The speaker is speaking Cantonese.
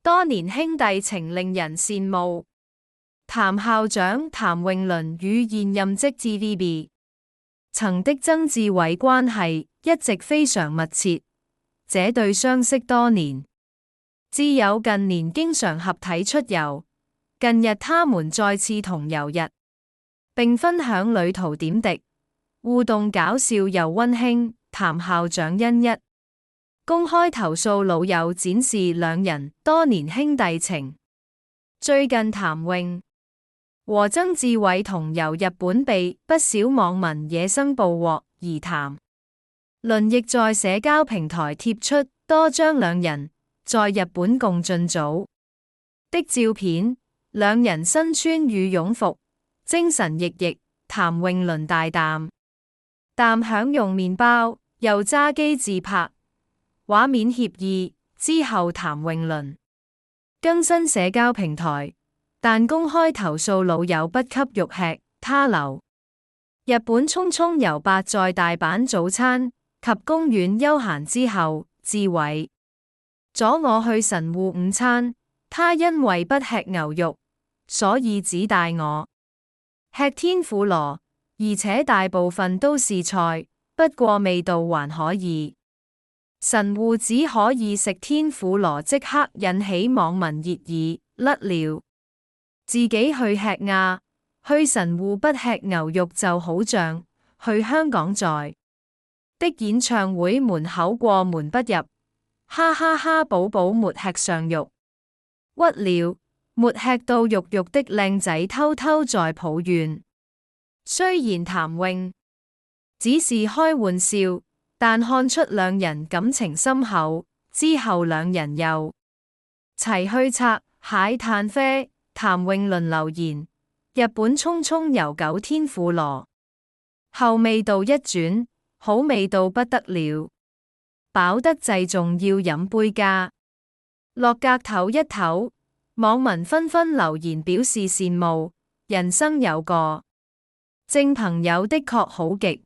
多年兄弟情令人羨慕。譚校長譚詠麟與現任職 TVB 曾的曾志偉關係一直非常密切，這對相識多年，摯友近年經常合體出遊，近日他們再次同遊日，並分享旅途點滴，互動搞笑又溫馨。譚校長因一公開投訴老友，展示兩人多年兄弟情。最近譚詠和曾志偉同遊日本被不少網民野生捕獲，而譚麟亦在社交平台貼出多張兩人在日本共進組的照片，兩人身穿羽絨服，精神奕奕。譚詠麟大啖享用麵包，又揸機自拍，畫面愜意。之後譚詠麟更新社交平台，但公開投訴老友不給肉吃。他留日本匆匆遊8在大阪早餐及公園休閒之後，志偉阻我去神戶午餐，他因為不吃牛肉，所以只帶我吃天婦羅，而且大部分都是菜，不過味道還可以。神戶只可以食天婦羅，即刻引起網民熱議。甩了自己去吃呀，去神戶不吃牛肉就好像去香港在的演唱會門口過門不入，哈哈哈！寶寶沒吃上肉，屈了沒吃到肉肉的靚仔偷偷在抱怨。雖然譚詠只是開玩笑，但看出兩人感情深厚。之後兩人又齊去拆蟹炭啡。譚詠麟留言：日本匆匆遊9天婦羅後味道一轉，好味到不得了，飽得滯仲要飲杯加落格唞一唞。網民紛紛留言表示羨慕，人生有個正朋友的確好極。